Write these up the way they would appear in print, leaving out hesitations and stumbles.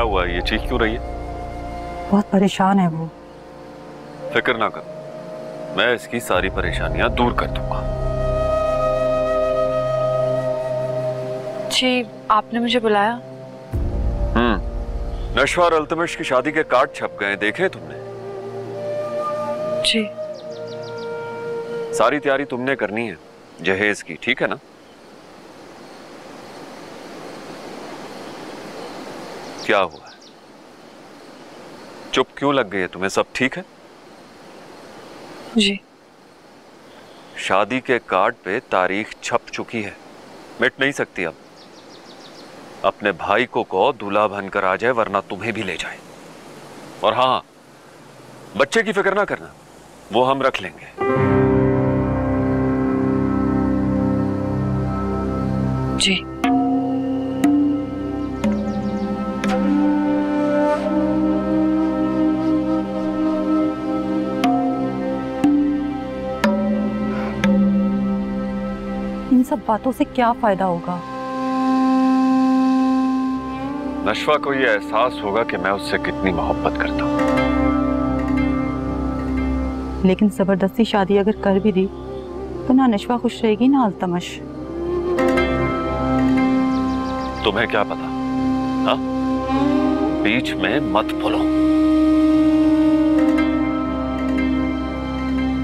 हुआ है? ये चीख क्यों रही है? बहुत परेशान है वो। फिक्र ना कर, मैं इसकी सारी परेशानियां दूर कर दूंगा। जी, आपने मुझे बुलाया? नशवा और अल्तमिश की शादी के कार्ड छप गए, देखे तुमने? जी। सारी तैयारी तुमने करनी है जहेज की, ठीक है ना? क्या हुआ? चुप क्यों लग गई है तुम्हें? सब ठीक है? जी। शादी के कार्ड पे तारीख छप चुकी है, मिट नहीं सकती अब। अपने भाई को कहो दूल्हा बनकर आ जाए, वरना तुम्हें भी ले जाए। और हाँ, बच्चे की फिक्र ना करना, वो हम रख लेंगे। जी। इन सब बातों से क्या फायदा होगा? नशवा को यह एहसास होगा कि मैं उससे कितनी मोहब्बत करता हूं। लेकिन जबरदस्ती शादी अगर कर भी दी तो ना नशवा खुश रहेगी ना अल्तमश। तुम्हें क्या पता? हाँ, बीच में मत बोलो।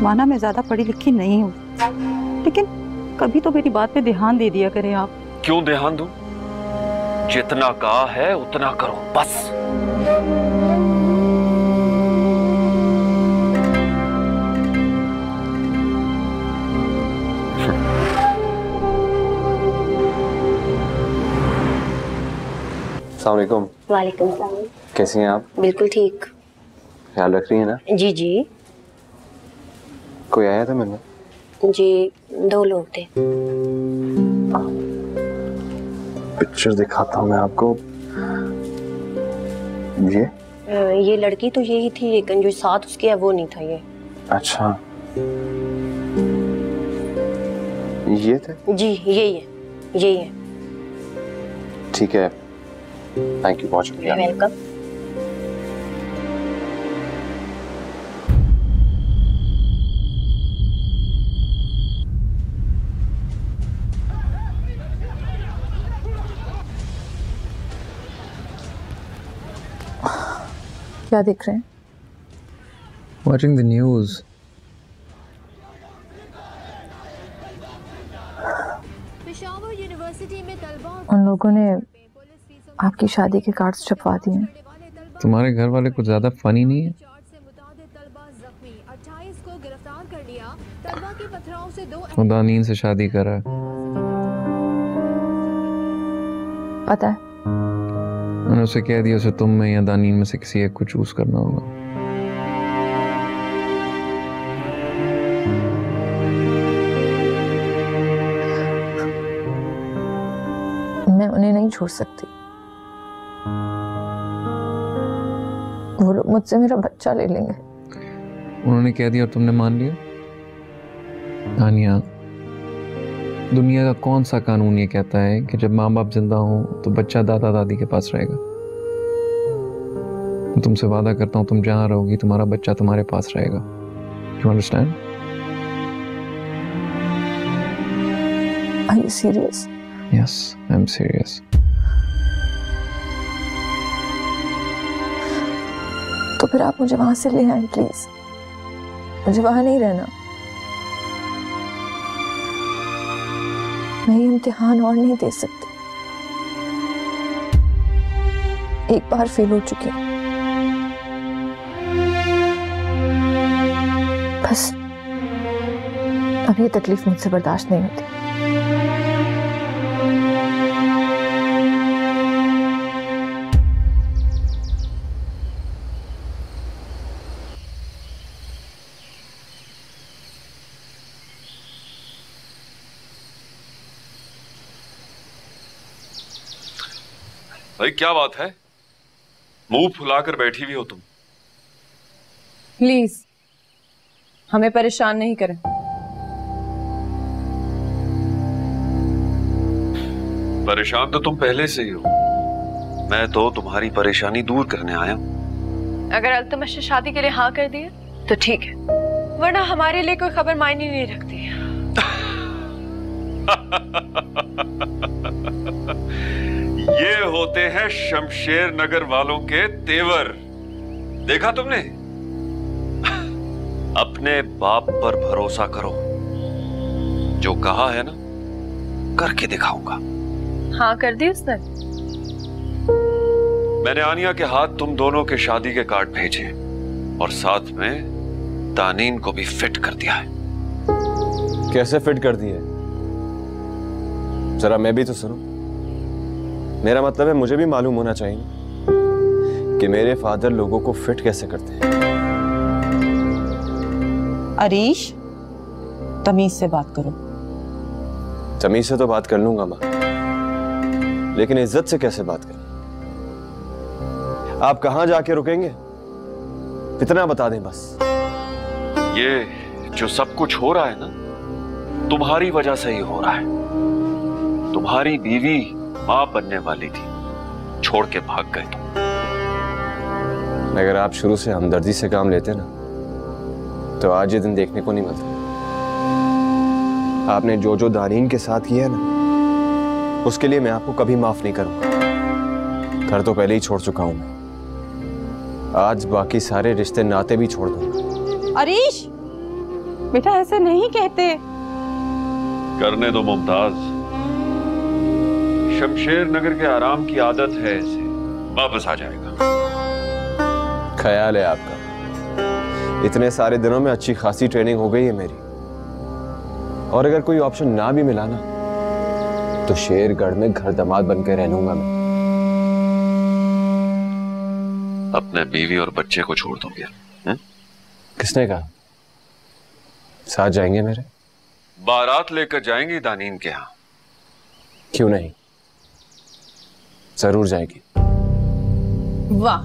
माना मैं ज्यादा पढ़ी लिखी नहीं हूँ, लेकिन कभी तो मेरी बात पे ध्यान दे दिया करें आप। क्यों ध्यान दूं? जितना कहा है उतना करो बस। अस्सलाम वालेकुम। वालेकुम सलाम। कैसी हैं आप? बिल्कुल ठीक। ख्याल रख रही हैं ना? जी जी। कोई आया था मिलने? जी, 2 लोग थे। पिक्चर दिखाता हूँ मैं आपको। ये लड़की तो यही थी, लेकिन जो साथ उसके है वो नहीं था ये। अच्छा, ये थे? जी यही है, यही है। ठीक है, थैंक यू, बहुत शुक्रिया। वेलकम। क्या देख रहे हैं? Watching the news. उन लोगों ने आपकी शादी के कार्ड्स छपवा दिए हैं। तुम्हारे घर वाले कुछ ज्यादा फनी नहीं है? वो दानीन से शादी कर रहा है। पता है, मैंने उसे कह दिया उसे तुम में या दानीन में से किसी एक को चूज करना होगा। मैं उन्हें नहीं छोड़ सकती। वो लोग मुझसे मेरा बच्चा ले लेंगे। उन्होंने कह दिया और तुमने मान लिया? आनिया, दुनिया का कौन सा कानून ये कहता है कि जब माँ बाप जिंदा हो तो बच्चा दादा दादी के पास रहेगा? मैं तुमसे वादा करता हूँ, तुम जहाँ रहोगी तुम्हारा बच्चा तुम्हारे पास रहेगा। You understand? Are you serious? Yes, I'm serious. तो फिर आप मुझे वहां से ले आए प्लीज। मुझे वहां नहीं रहना। मैं ये इम्तिहान और नहीं दे सकती। एक बार फेल हो चुकी हूँ, बस अब ये तकलीफ मुझसे बर्दाश्त नहीं होती। भाई क्या बात है, मुंह फुलाकर बैठी हुई हो तुम? प्लीज हमें परेशान नहीं करें। परेशान तो तुम पहले से ही हो। मैं तो तुम्हारी परेशानी दूर करने आया हूं। अगर अल्तमश ने शादी के लिए हाँ कर दिया तो ठीक है, वरना हमारे लिए कोई खबर मायने नहीं रखती। ये होते हैं शमशेर नगर वालों के तेवर। देखा तुमने? अपने बाप पर भरोसा करो, जो कहा है ना करके दिखाऊंगा। हाँ कर दी उसने। मैंने आनिया के हाथ तुम दोनों के शादी के कार्ड भेजे और साथ में तानीन को भी फिट कर दिया है। कैसे फिट कर दिए? जरा मैं भी तो सुनो। मेरा मतलब है मुझे भी मालूम होना चाहिए कि मेरे फादर लोगों को फिट कैसे करते हैं। अरीश, तमीज से बात करो। तमीज से तो बात कर लूंगा माँ, लेकिन इज्जत से कैसे बात करें? आप कहां जाके रुकेंगे इतना बता दें बस। ये जो सब कुछ हो रहा है ना, तुम्हारी वजह से ही हो रहा है। तुम्हारी बीवी मां बनने वाली थी, छोड़ के भाग गए तुम। अगर आप शुरू से हमदर्दी से काम लेते ना तो आज ये दिन देखने को नहीं मिलता। आपने जो जो दानीन के साथ किया है ना, उसके लिए मैं आपको कभी माफ नहीं करूंगा। घर तो पहले ही छोड़ चुका हूं मैं, आज बाकी सारे रिश्ते नाते भी छोड़ दूंगा। अरीश बेटा, ऐसे नहीं कहते। करने दो मुमताज, शमशेर नगर के आराम की आदत है, इसे वापस आ जाएगा। ख्याल है आपका। इतने सारे दिनों में अच्छी खासी ट्रेनिंग हो गई है मेरी, और अगर कोई ऑप्शन ना भी मिला ना तो शेरगढ़ में घर दामाद बनकर रह लूंगा मैं। अपने बीवी और बच्चे को छोड़ दोगे? किसने कहा? साथ जाएंगे मेरे? बारात लेकर जाएंगी दानीन के यहां। क्यों नहीं, जरूर जाएगी। वाह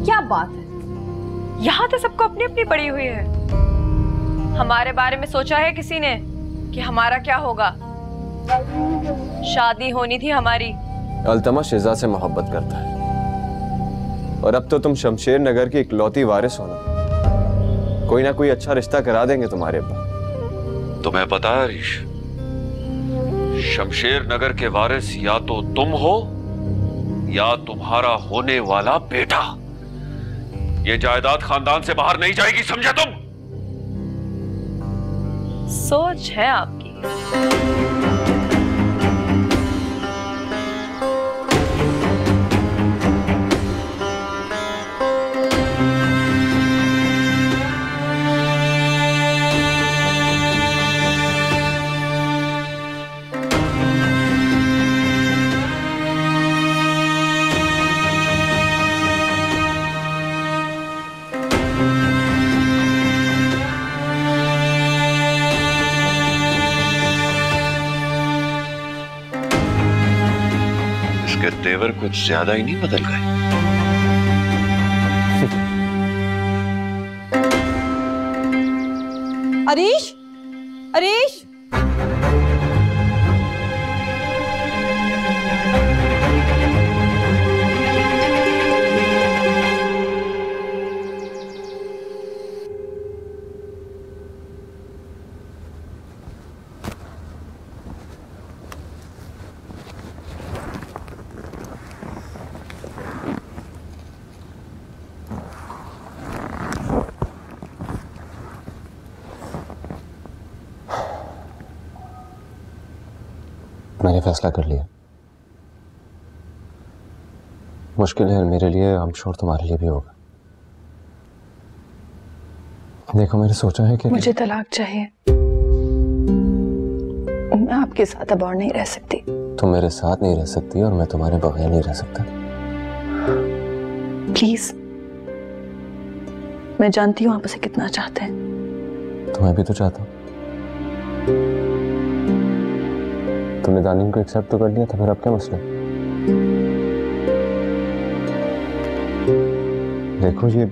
क्या बात है, यहाँ तो सबको अपनी अपनी पड़ी हुई है। हमारे बारे में सोचा है किसी ने कि हमारा क्या होगा? शादी होनी थी हमारी। अल्तमश इज़ा से मोहब्बत करता है, और अब तो तुम शमशेर नगर की इकलौती वारिस हो ना। कोई ना कोई अच्छा रिश्ता करा देंगे तुम्हारे पास। तुम्हें पता है अरीश, शमशेर नगर के वारिस या तो तुम हो या तुम्हारा होने वाला बेटा। ये जायदाद खानदान से बाहर नहीं जाएगी, समझे तुम? सोच है आपकी। इसके तेवर कुछ ज्यादा ही नहीं बदल गए? अरीश, अरीश, मैंने फैसला कर लिया। मुश्किल है मेरे लिए, आई एम श्योर तुम्हारे लिए भी होगा। देखो, मैंने सोचा है कि मुझे तलाक चाहिए। मैं आपके साथ अब और नहीं रह सकती। तुम मेरे साथ नहीं रह सकती और मैं तुम्हारे बगैर नहीं रह सकता। प्लीज, मैं जानती हूँ आप उसे कितना चाहते हैं। तो मैं भी तो चाहता हूँ। तुमने दानीन को एक्सेप्ट तो कर लिया था, फिर अब क्या मसला? देखो, ये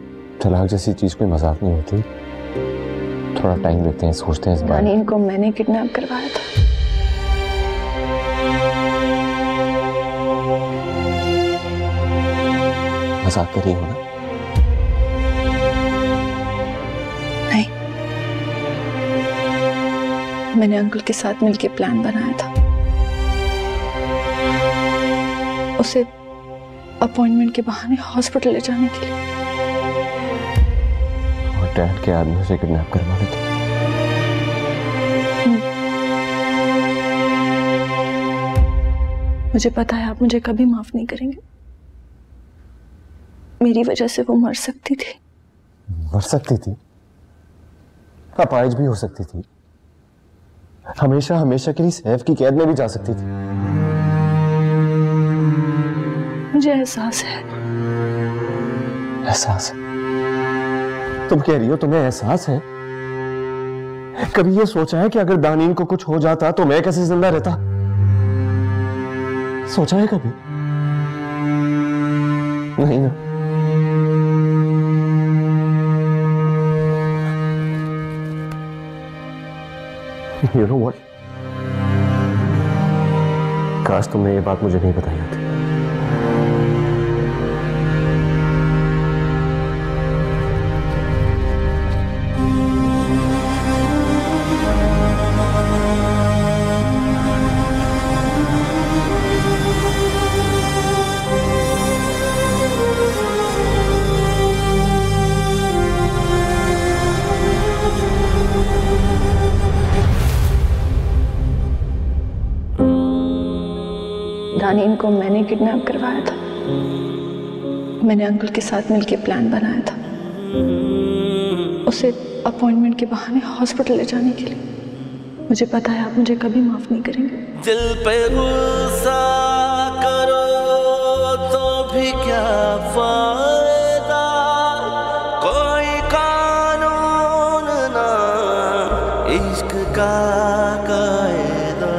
तलाक जैसी चीज कोई मजाक नहीं होती। थोड़ा टाइम देते हैं, सोचते हैं इस बारे में। दानीन को मैंने किडनैप करवाया था। मजाक कर रही हो ना? नहीं, मैंने अंकल के साथ मिलकर प्लान बनाया था उसे अपॉइंटमेंट के बहाने हॉस्पिटल ले जाने के लिए, और डैड के आदमी उसे किडनैप करवाने थे। मुझे पता है आप मुझे कभी माफ नहीं करेंगे। मेरी वजह से वो मर सकती थी। मर सकती थी? अपाहिज भी हो सकती थी। हमेशा हमेशा के लिए सैफ की कैद में भी जा सकती थी। मुझे एहसास है। एहसास है? तुम कह रही हो तुम्हें एहसास है? कभी ये सोचा है कि अगर दानीन को कुछ हो जाता तो मैं कैसे जिंदा रहता? सोचा है कभी? नहीं ना। You know what? काश तुमने ये बात मुझे नहीं बताई होती। दानीन को मैंने किडनैप करवाया था। मैंने अंकल के साथ मिलकर प्लान बनाया था उसे अपॉइंटमेंट के बहाने हॉस्पिटल ले जाने के लिए। मुझे पता है आप मुझे कभी माफ नहीं करेंगे। दिल पे गुस्सा करो तो भी क्या फायदा, कोई कानून ना इश्क का कायदा।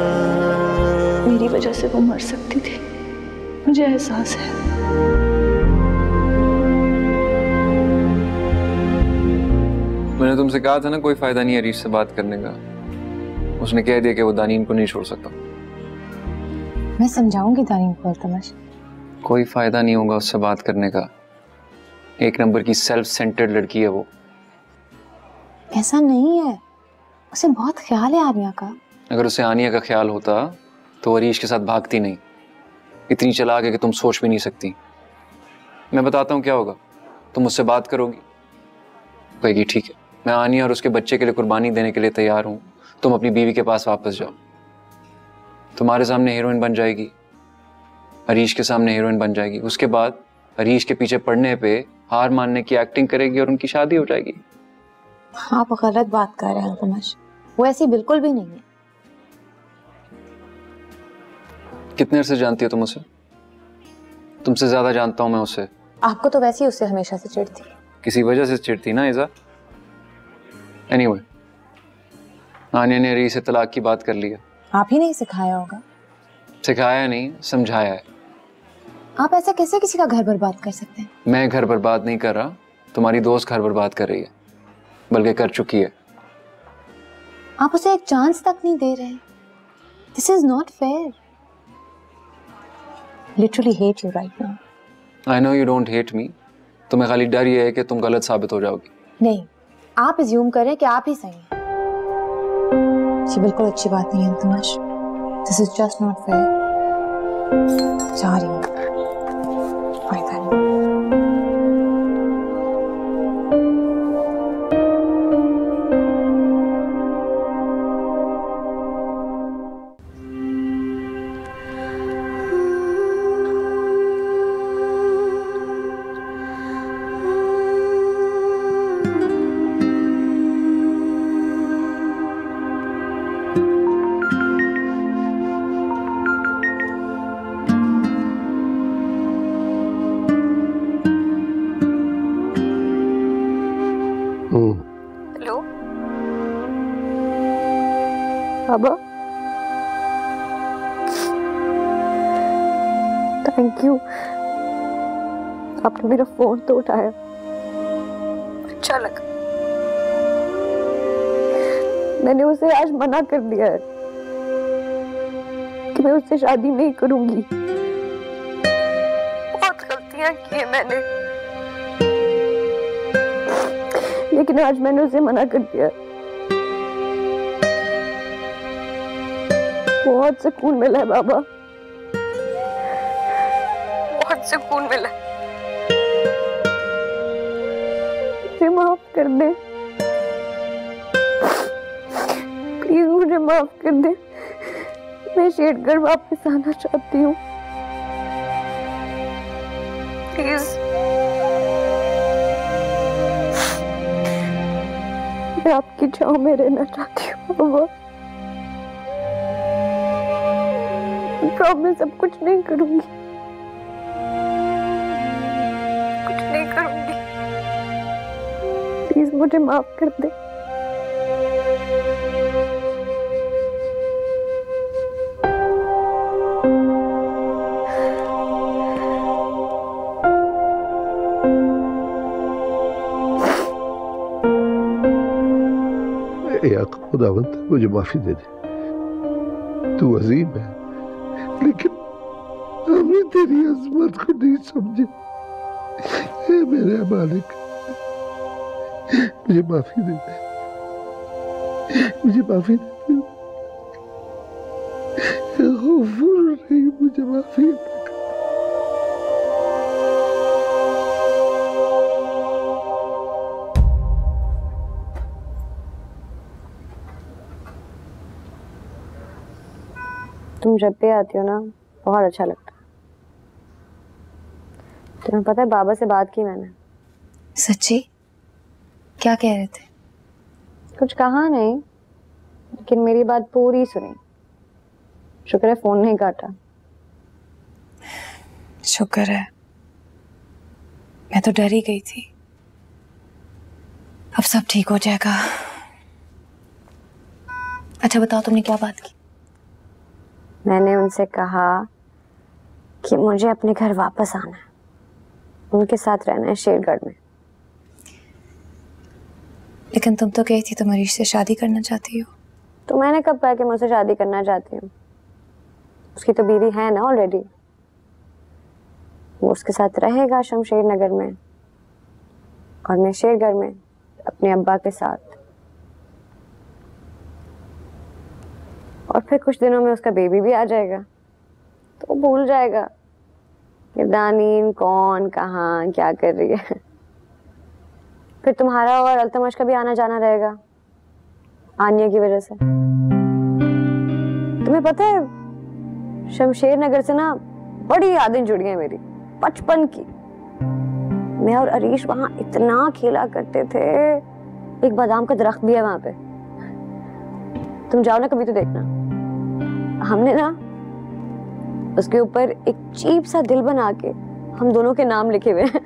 मेरी वजह से वो मर सकती थी, मुझे एहसास है। मैंने तुमसे कहा था ना कोई फायदा नहीं है अरीश से बात करने का। उसने कह दिया कि वो दानीन को नहीं छोड़ सकता। मैं समझाऊंगी दानीन को अल्तमश। कोई फायदा नहीं होगा उससे बात करने का। एक नंबर की सेल्फ सेंटर्ड लड़की है वो। ऐसा नहीं है, उसे बहुत ख्याल है आनिया का। अगर उसे आनिया का ख्याल होता तो अरीश के साथ भागती नहीं। इतनी चालाक है कि तुम सोच भी नहीं सकती। मैं बताता हूँ क्या होगा। तुम मुझसे बात करोगी, कहेगी ठीक है मैं आनिया और उसके बच्चे के लिए कुर्बानी देने के लिए तैयार हूँ, तुम अपनी बीवी के पास वापस जाओ। तुम्हारे सामने हीरोइन बन जाएगी, अरीश के सामने हीरोइन बन जाएगी। उसके बाद अरीश के पीछे पड़ने पे हार मानने की एक्टिंग करेगी और उनकी शादी हो जाएगी। आप गलत बात कर रहे हैं अल्तमश, वो ऐसी बिल्कुल भी नहीं है। कितने अरसे जानती हो तुम उसे? तुमसे ज्यादा जानता हूं मैं उसे। आपको तो वैसे ही उससे हमेशा से चिढ़ती है। किसी वजह से चिढ़ती ना इज़ा। एनीवे, आनिया ने अरीश से तलाक की बात कर ली है। आप ही नहीं सिखाया होगा। सिखाया नहीं, समझाया है। आप ऐसा कैसे किसी का घर बर्बाद कर सकते हैं? मैं घर बर्बाद नहीं कर रहा, तुम्हारी दोस्त घर बर्बाद कर रही है, बल्कि कर चुकी है। आप उसे एक चांस तक नहीं दे रहे। This is not fair. Literally hate you right now. I know you don't hate me. तुम्हें खाली डर ये है कि तुम गलत साबित हो जाओगी। नहीं, आप अज्यूम करें कि आप ही सही हैं। ये बिल्कुल अच्छी बात नहीं है Altamash. This is just not fair. जा रही हूँ। फायदा नहीं। हेलो बाबा, थैंक यू, आपने मेरा फोन तो उठाया, अच्छा लगा। मैंने उसे आज मना कर दिया है कि मैं उससे शादी नहीं करूंगी। बहुत गलती गलतियां की है मैंने, लेकिन आज मैंने उसे मना कर दिया। बहुत सुकून मिला है बाबा, बहुत सुकून मिला। मुझे माफ कर दे, प्लीज मुझे माफ कर दे। मैं शेरगढ़ वापस आना चाहती हूँ, प्लीज। मैं आपकी छांव में रहना चाहती हूँ बाबा। मैं सब कुछ नहीं करूंगी, कुछ नहीं करूंगी। प्लीज मुझे माफ कर दे। या खुदावंद मुझे माफी दे दे, तू अजीम है, लेकिन हमने तेरी अजमत को नहीं समझे। हे मेरे मालिक, मुझे माफी दे दे, मुझे माफी दे दे। गफूर रहीम, मुझे माफी दे दे। तुम जब भी आती हो ना, बहुत अच्छा लगता है। तुम्हें पता है बाबा से बात की मैंने। सच्ची? क्या कह रहे थे? कुछ कहा नहीं, लेकिन मेरी बात पूरी सुनी। शुक्र है फोन नहीं काटा। शुक्र है, मैं तो डर ही गई थी। अब सब ठीक हो जाएगा। अच्छा बताओ, तुमने क्या बात की? मैंने उनसे कहा कि मुझे अपने घर वापस आना है, उनके साथ रहना है शेरगढ़ में। लेकिन तुम तो कही थी तुम अरीश से शादी करना चाहती हो। तो मैंने कब कहा कि मैं उससे शादी करना चाहती हूँ? उसकी तो बीवी है ना ऑलरेडी। वो उसके साथ रहेगा शमशेर नगर में, और मैं शेरगढ़ में अपने अब्बा के साथ। और फिर कुछ दिनों में उसका बेबी भी आ जाएगा, तो वो भूल जाएगा कि दानीन कौन, कहाँ, क्या कर रही है। फिर तुम्हारा और अल्तमश का भी आना जाना रहेगा आनिया की वजह से। तुम्हें पता है शमशेर नगर से ना बड़ी यादें जुड़ी हैं मेरी बचपन की। मैं और अरीश वहां इतना खेला करते थे। एक बादाम का दरख्त भी है वहां पे, तुम जाओ ना कभी तो देखना। हमने ना उसके ऊपर एक चीप सा दिल बना के हम दोनों के नाम लिखे हुए हैं।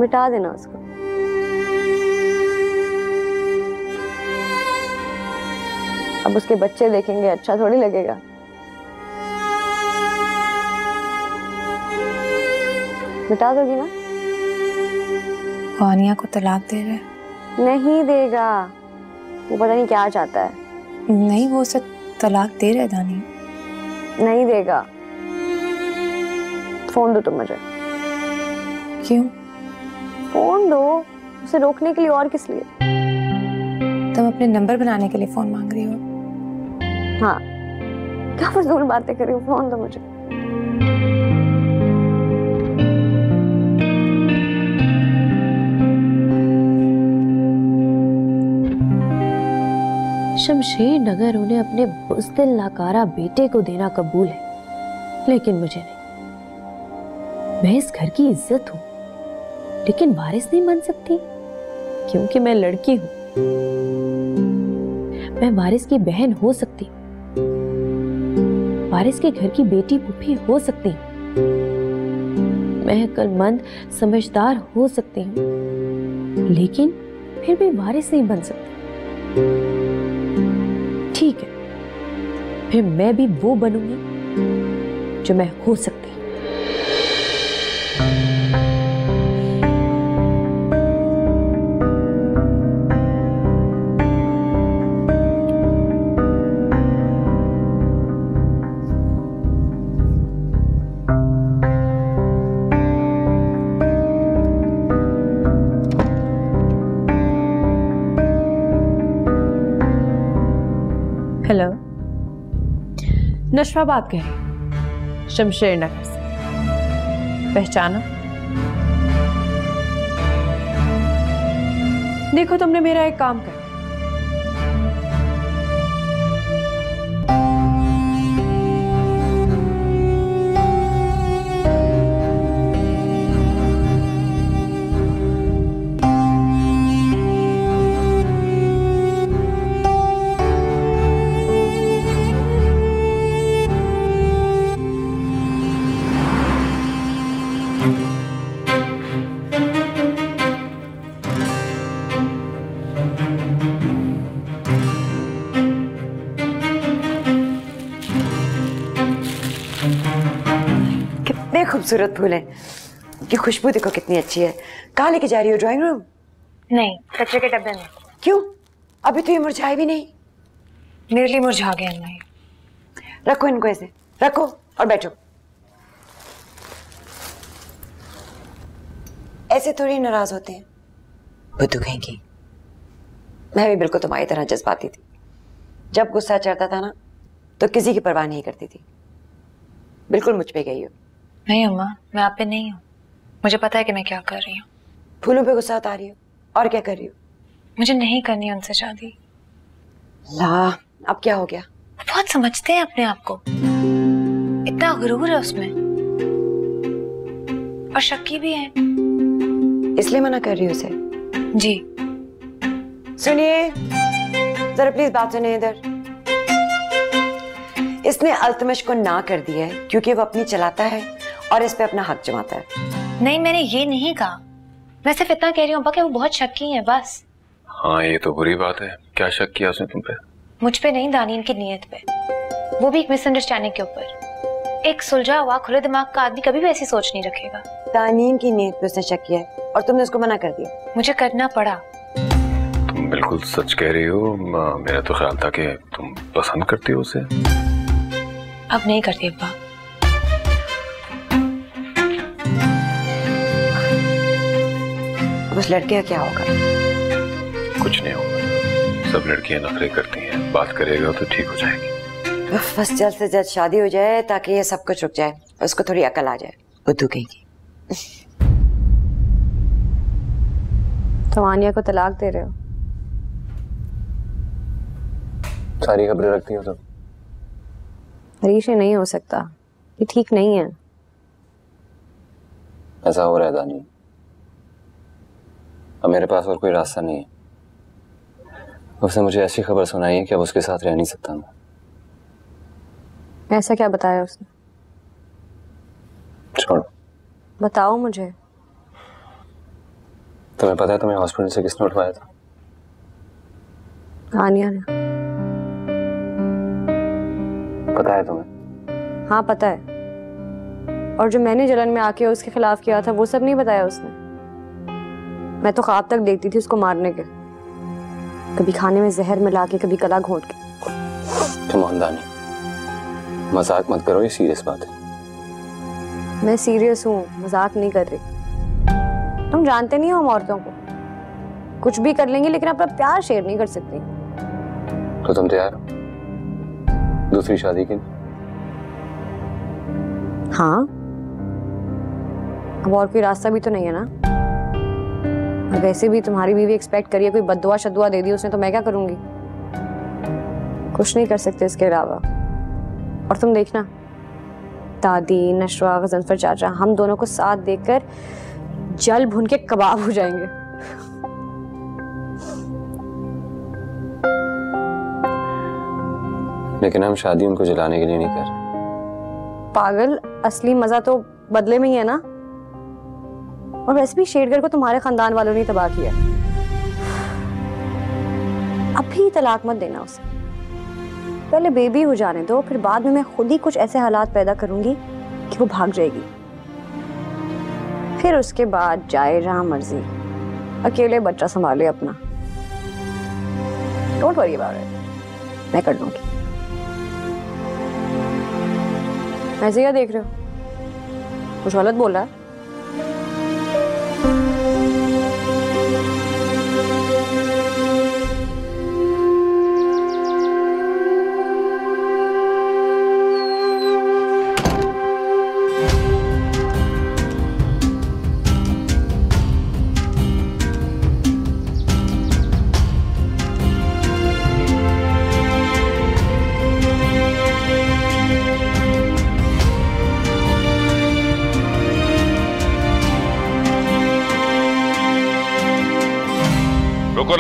मिटा देना उसको। अब उसके बच्चे देखेंगे, अच्छा थोड़ी लगेगा। मिटा दोगी ना? आनिया को तलाक दे रहे? नहीं देगा, वो पता नहीं क्या चाहता है। नहीं, वो उसे तलाक दे रहे दानी। नहीं देगा। फोन दो तुम मुझे। क्यों? फोन दो, उसे रोकने के लिए। और किस लिए? तुम अपने नंबर बनाने के लिए फोन मांग रही हो? हाँ, क्या फजूल बातें कर रही हो। फोन दो मुझे। शमशेर नगर उन्हें अपने बुज़दिल नाकारा बेटे को देना कबूल है, लेकिन मुझे नहीं। मैं इस घर की इज्जत हूं, लेकिन वारिस नहीं बन सकती क्योंकि मैं लड़की हूं। मैं वारिस की बहन हो सकती हूं, वारिस के घर की बेटी फूफी हो सकती हूं, मैं अक्लमंद समझदार हो सकती हूं, लेकिन फिर भी वारिस नहीं बन सकती। ठीक है, फिर मैं भी वो बनूंगी जो मैं हो सकती हूँ। हेलो, नशवा बात कह रही, शमशेर नगर से। पहचाना? देखो, तुमने मेरा एक काम कर, खूबसूरत फूल है, की खुशबू देखो कितनी अच्छी है। कहाँ लेके जा रही हो? Drawing room? नहीं, कचरे के डब्बे में। क्यों? अभी तो ये मुरझाए भी नहीं। मेरे लिए मुरझा गए नहीं। रखो इनको, ऐसे रखो और बैठो। ऐसे थोड़ी नाराज होते हैं, बुद्धू कहेंगी। मैं भी बिल्कुल तुम्हारी तरह जज्बाती थी। जब गुस्सा चढ़ता था ना तो किसी की परवाह नहीं करती थी। बिल्कुल मुझ पे गई हो। नहीं अम्मा, मैं आप पे नहीं हूँ। मुझे पता है कि मैं क्या कर रही हूँ। फूलों पे गुस्सा उतार रही हो, और क्या कर रही हो? मुझे नहीं करनी उनसे शादी। ला, अब क्या हो गया? बहुत समझते हैं अपने आप को, इतना गुरूर है उसमें, और शक्की भी है। इसलिए मना कर रही हो उसे? जी। सुनिए जरा प्लीज, बात सुनिए इधर। इसने अल्तमश को ना कर दिया है क्योंकि वो अपनी चलाता है और इस पे अपना हक जमाता है। नहीं, मैंने ये नहीं कहा। मैं सिर्फ इतना कह रही हूँ कि वो बहुत शक्की है बस। हाँ, ये तो बुरी बात है। क्या शक किया उसने तुम पे? मुझ पे नहीं, दानिन की नीयत पे। वो भी एक मिसअंडरस्टैंडिंग के ऊपर। एक सुलझा हुआ खुले दिमाग का आदमी कभी भी ऐसी सोच नहीं रखेगा। दानिन की नीयत पे उसने शक किया है और तुमने उसको मना कर दिया। मुझे करना पड़ा। तुम बिल्कुल सच कह रही हो। मेरा तो ख्याल था कि तुम पसंद करती हो उसे। अब नहीं करती अब्बा। उस लड़के का क्या होगा? कुछ नहीं होगा। सब लड़कियां नखरे करती हैं, बात करेगा तो ठीक हो जाएगी। बस जल्द से जल्द शादी हो जाए ताकि ये सब कुछ रुक जाए, उसको थोड़ी अकल आ जाए। बुद्धू कहेगी। तो आनिया को तलाक दे रहे हो? सारी खबरें रखती हो तुम। हरीश ये नहीं हो सकता, ये ठीक नहीं है। ऐसा हो रहा है दानी। अब मेरे पास और कोई रास्ता नहीं है। उसने मुझे ऐसी खबर सुनाई है कि अब उसके साथ रह नहीं सकता मैं। ऐसा क्या बताया उसने? छोड़ो। बताओ मुझे। तुम्हें पता है तुम्हें हॉस्पिटल से किसने उठवाया था? आनिया ने। पता है तुम्हें? हाँ पता है। और जो मैंने जलन में आके उसके खिलाफ किया था वो सब नहीं बताया उसने। मैं तो ख्वाब तक देखती थी उसको मारने के, कभी खाने में जहर मिला के, कभी गला घोंट के। तुम दानी, मजाक मत करो, ये सीरियस बात है। मैं सीरियस हूँ, मजाक नहीं कर रही। तुम जानते नहीं हो हम औरतों को, कुछ भी कर लेंगे लेकिन अपना प्यार शेयर नहीं कर सकती। तो तुम तैयार हो दूसरी शादी के लिए? हाँ, अब और कोई रास्ता भी तो नहीं है ना। और वैसे भी तुम्हारी बीवी एक्सपेक्ट करिए कोई बद्दुआ शद्दुआ दे दी उसने तो मैं क्या करूंगी? कुछ नहीं कर सकते इसके अलावा। और तुम देखना, दादी, नशवा, गजनफर चाचा, हम दोनों को साथ देखकर जल भुन के कबाब हो जाएंगे। लेकिन हम शादी उनको जलाने के लिए नहीं कर रहे। पागल, असली मजा तो बदले में ही है ना। और वैसे भी शेरगर को तुम्हारे खानदान वालों ने तबाह किया। अभी तलाक मत देना उसे, पहले बेबी हो जाने दो, फिर बाद में मैं खुद ही कुछ ऐसे हालात पैदा करूंगी कि वो भाग जाएगी। फिर उसके बाद जाए जहां मर्जी, अकेले बच्चा संभाले अपना। डोंट वरी अबाउट इट, मैं कर लूंगी। ऐसे क्या देख रहे हो? कुछ गलत बोल रहा है?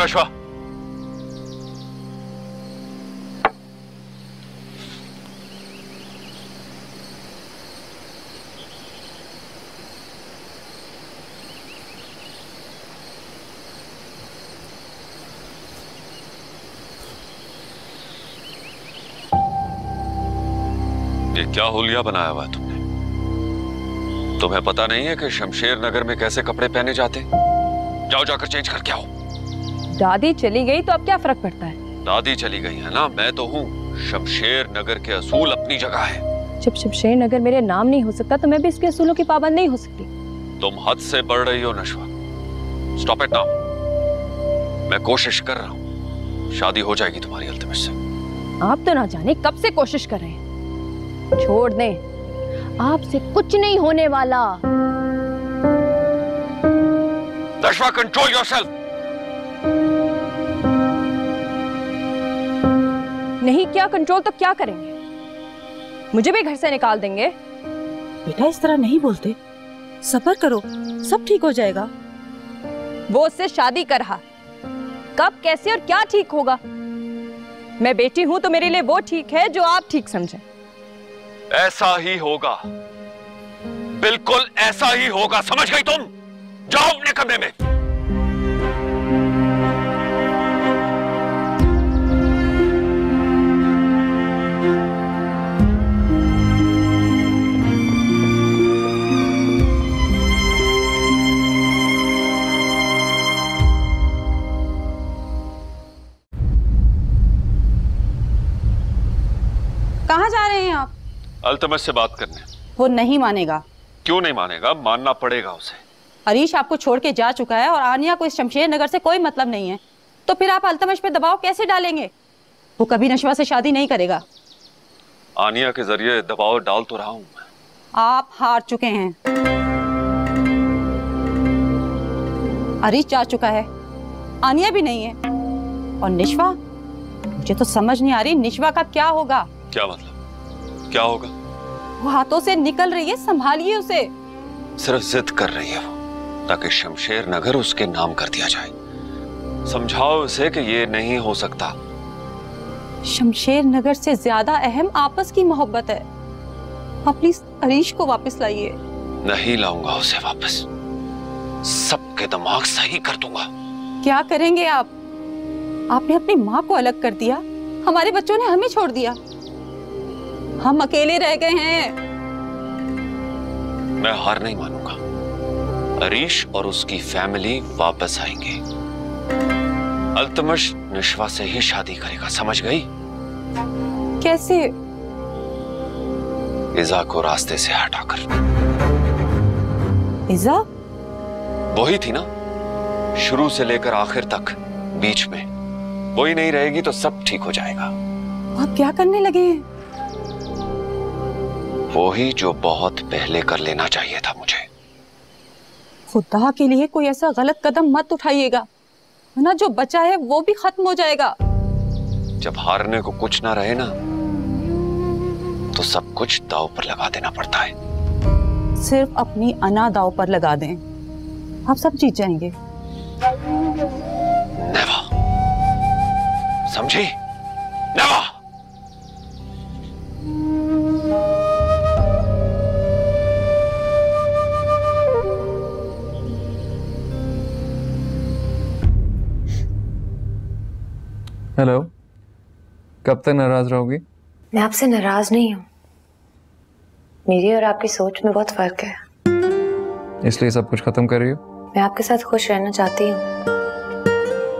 नशवा। ये क्या हुलिया बनाया हुआ है तुमने? तुम्हें पता नहीं है कि शमशेर नगर में कैसे कपड़े पहने जाते? जाओ जाकर चेंज करके आओ। दादी चली गई तो अब क्या फर्क पड़ता है? दादी चली गई है ना, मैं तो हूँ। शमशेर नगर के असूल अपनी जगह है। जब शमशेर नगर मेरे नाम नहीं हो सकता तो मैं भी इसके असूलों की पाबंद नहीं हो सकती। तुम हद से बढ़ रही हो नशवा। Stop it now. मैं कोशिश कर रहा हूँ, शादी हो जाएगी तुम्हारी अल्तमश से। आप तो ना जाने कब से कोशिश कर रहे हैं। छोड़ दें, आपसे कुछ नहीं होने वाला। नशवा, कंट्रोल योरसेल्फ। नहीं किया कंट्रोल तो क्या करेंगे? मुझे भी घर से निकाल देंगे। बेटा इस तरह नहीं बोलते, सब्र करो, सब ठीक हो जाएगा। वो उससे शादी कर रहा, कब कैसे और क्या ठीक होगा? मैं बेटी हूं तो मेरे लिए वो ठीक है जो आप ठीक समझें। ऐसा ही होगा, बिल्कुल ऐसा ही होगा, समझ गई तुम? जाओ अपने कमरे में। कहाँ जा रहे हैं आप? अल्तमश से बात करने। वो नहीं मानेगा। क्यों नहीं मानेगा? मानना पड़ेगा उसे। अरीश आपको छोड़ के जा चुका है और आनिया को इस शमशेर नगर से कोई मतलब नहीं है, तो फिर आप अल्तमश पे दबाव कैसे डालेंगे? वो कभी नशवा से शादी नहीं करेगा। आनिया के जरिए दबाव डाल तो रहा हूं मैं। आप हार चुके हैं। अरीश जा चुका है, आनिया भी नहीं है, और निशवा, मुझे तो समझ नहीं आ रही निशवा का क्या होगा। क्या मतलब? क्या होगा? वो हाथों से निकल रही है, संभालिए उसे। सिर्फ जिद कर रही है वो, ताकि शमशेर नगर उसके नाम कर दिया जाए। समझाओ उसे कि ये नहीं हो सकता। शमशेर नगर से ज्यादा अहम आपस की मोहब्बत है। आप प्लीज अरीश को वापस लाइए। नहीं लाऊंगा उसे वापस, सबके दिमाग सही कर दूंगा। क्या करेंगे आप? आपने अपनी माँ को अलग कर दिया, हमारे बच्चों ने हमें छोड़ दिया, हम अकेले रह गए हैं। मैं हार नहीं मानूंगा। अरीश और उसकी फैमिली वापस आएंगे। अल्तमश निशवा से ही शादी करेगा, समझ गई? कैसे? इज़ा को रास्ते से हटाकर। इज़ा? वही थी ना, शुरू से लेकर आखिर तक, बीच में। वही नहीं रहेगी तो सब ठीक हो जाएगा। आप क्या करने लगे हैं? वही जो बहुत पहले कर लेना चाहिए था मुझे। खुदा के लिए कोई ऐसा गलत कदम मत उठाइएगा, वरना जो बचा है वो भी खत्म हो जाएगा। जब हारने को कुछ ना रहे ना, तो सब कुछ दांव पर लगा देना पड़ता है। सिर्फ अपनी अना दांव पर लगा दें, आप सब जीत जाएंगे। नेवा, समझी? नेवा। हेलो, कब तक नाराज रहोगी? मैं आपसे नाराज नहीं हूँ, मेरी और आपकी सोच में बहुत फर्क है, इसलिए सब कुछ खत्म कर रही हो? मैं आपके साथ खुश रहना चाहती हूँ,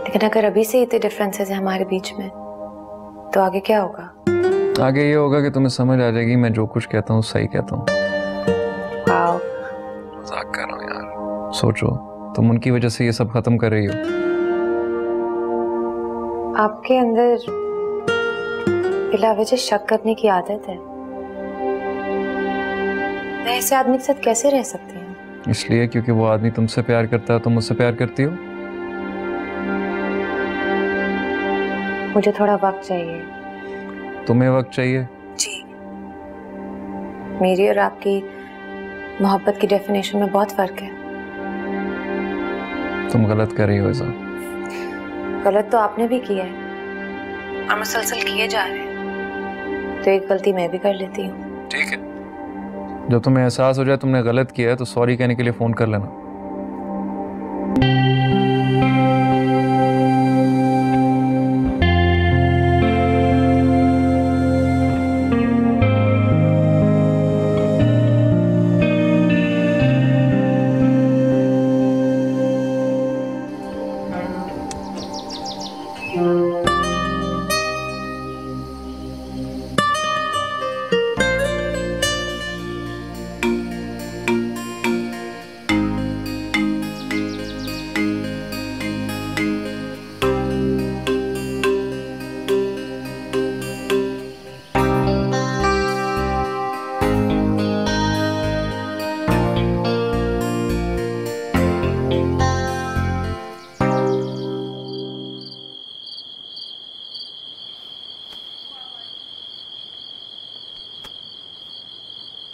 लेकिन अगर अभी से इतने डिफरेंसेस हैं हमारे बीच में तो आगे क्या होगा? आगे ये होगा कि तुम्हें समझ आ जाएगी मैं जो कुछ कहता हूँ सही कहता हूँ। वाओ, मजाक कर रहा हूँ यार। सोचो, तुम उनकी वजह से ये सब खत्म कर रही हो। आपके अंदर बिला वजह शक करने की आदत है, मैं ऐसे आदमी के साथ कैसे रह सकती हूँ? इसलिए क्योंकि वो आदमी तुमसे प्यार करता है, तुम मुझसे प्यार करती हो। मुझे थोड़ा वक्त चाहिए। तुम्हें वक्त चाहिए? जी, मेरी और आपकी मोहब्बत की डेफिनेशन में बहुत फर्क है। तुम गलत कर रही हो ऐसा। गलत तो आपने भी किया है और मुसलसल किए जा रहे हैं, तो एक गलती मैं भी कर लेती हूँ। ठीक है, जब तुम्हें एहसास हो जाए तुमने गलत किया है तो सॉरी कहने के लिए फोन कर लेना।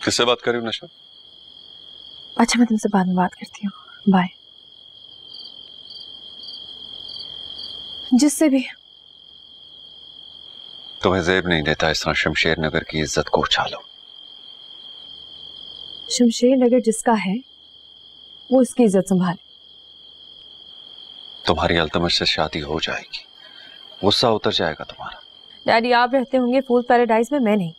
किससे बात कर रही हूँ नशा? अच्छा, मैं तुमसे बाद में बात करती हूँ, बाय। जिससे भी। तुम्हें जेब नहीं देता इस तरह शमशेर नगर की इज्जत को उछालो। शमशेर नगर जिसका है वो इसकी इज्जत संभाले। तुम्हारी अल्तमश से शादी हो जाएगी, गुस्सा उतर जाएगा तुम्हारा। डैडी, आप रहते होंगे फूल पैराडाइज में, मैं नहीं।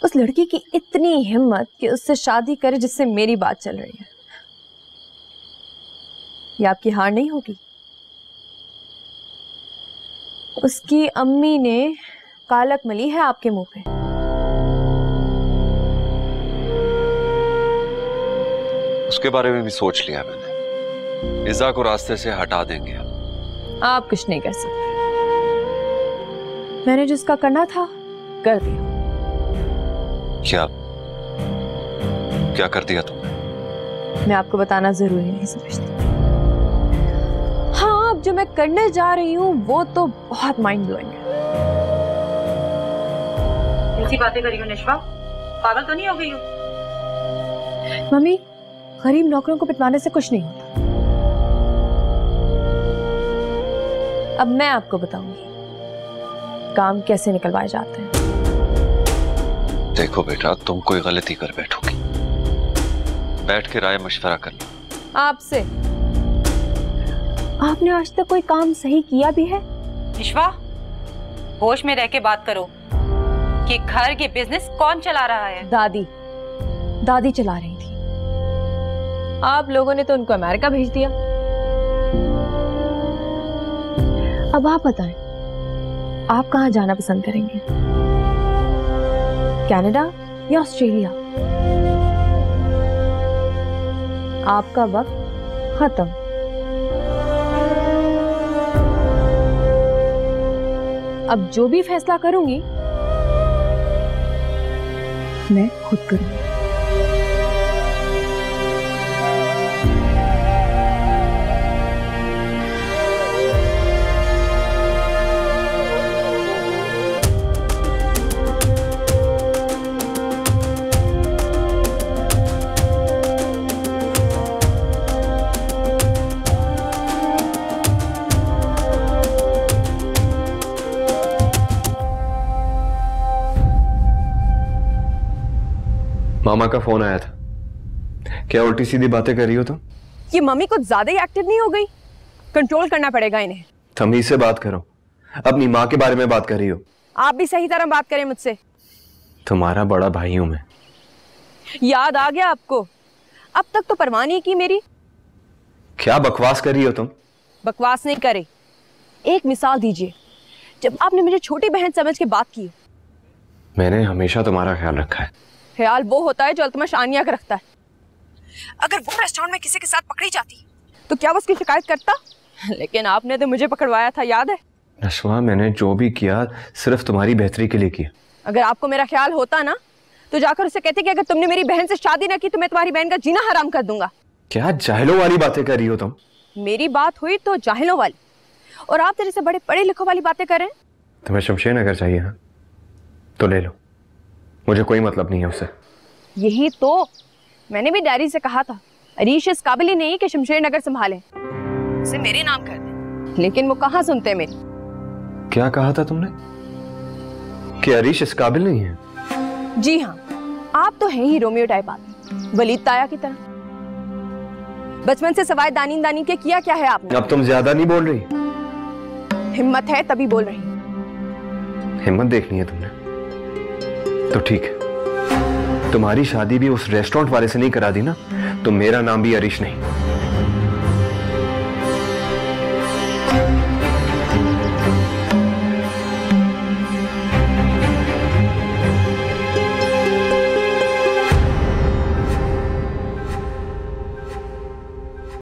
उस लड़की की इतनी हिम्मत कि उससे शादी करे जिससे मेरी बात चल रही है। ये आपकी हार नहीं होगी? उसकी अम्मी ने कालक मली है आपके मुंह पे। उसके बारे में भी सोच लिया मैंने। इज़ा को रास्ते से हटा देंगे आप कुछ नहीं कर सकते। मैंने जिसका करना था कर दिया। क्या कर दिया तुमने? मैं आपको बताना जरूरी नहीं समझती। हाँ, अब जो मैं करने जा रही हूँ वो तो बहुत माइंड ब्लोइंग है। ऐसी बातें करी हो निष्पा, पागल तो नहीं हो गई हो? मम्मी, गरीब नौकरों को पिटवाने से कुछ नहीं होता। अब मैं आपको बताऊंगी काम कैसे निकलवाए जाते हैं। देखो बेटा, तुम कोई गलती कर बैठोगी, बैठ के राय मशवरा कर लो। आपसे? आपने आज तक कोई काम सही किया भी है? निष्पा, होश में रह के बात करो कि घर के बिजनेस कौन चला रहा है? दादी चला रही थी। आप लोगों ने तो उनको अमेरिका भेज दिया। अब आप बताएं, आप कहां जाना पसंद करेंगे? कनाडा या ऑस्ट्रेलिया? आपका वक्त खत्म। अब जो भी फैसला करूंगी मैं खुद करूंगी। मामा का फोन आया था। क्या उल्टी सीधी बातें कर रही हो तुम? ये मम्मी कुछ ज्यादा ही एक्टिव नहीं हो गई? कंट्रोल करना पड़ेगा इन्हें। तमीज से बात करो, अपनी माँ के बारे में बात कर रही हो। आप भी सही तरह बात करें मुझसे। तुम्हारा बड़ा भाई हूं मैं। याद आ गया आपको? अब तक तो परवाह नहीं की मेरी। क्या बकवास कर रही हो तुम? बकवास नहीं करे, एक मिसाल दीजिए जब आपने मुझे छोटी बहन समझ के बात की। मैंने हमेशा तुम्हारा ख्याल रखा है। ख्याल वो होता है जो अल्तमश आनिया का रखता है। अगर वो रेस्टोरेंट में किसी के साथ पकड़ी जाती तो क्या वो उसकी शिकायत करता? लेकिन आपने तो मुझे पकड़वाया था, याद है? नशवा, मैंने जो भी किया सिर्फ तुम्हारी बेहतरी के लिए किया। अगर आपको मेरा ख्याल होता ना तो जाकर उसे कहते कि अगर तुमने मेरी बहन से शादी ना की तो मैं तुम्हारी बहन का जीना हराम कर दूंगा। क्या जाहिलों वाली बातें कर रही हो तुम? मेरी बात हुई तो जाहिलों वाली, और आप तेरे से बड़े पढ़े लिखों वाली बातें कर रहे हैं। तुम्हें शमशेर नगर चाहिए हाँ? तो ले लो, मुझे कोई मतलब नहीं है उससे। यही तो मैंने भी डैडी से कहा था, अरीश इस काबिल ही नहीं कि शमशेर नगर संभालें, उसे मेरे नाम कर दें। लेकिन वो कहाँ सुनते मेरी। क्या कहा था तुमने कि अरीश इस काबिल नहीं है? जी हाँ, आप तो हैं ही रोमियो टाइप आदमी, वलीद ताया की तरह। बचपन से सवाए दानी दानी के किया क्या है आपने? अब तुम ज्यादा नहीं बोल रही? हिम्मत है तभी बोल रही हूँ। हिम्मत देखनी है तुमने तो ठीक है, तुम्हारी शादी भी उस रेस्टोरेंट वाले से नहीं करा दी ना, तो मेरा नाम भी अरीश नहीं।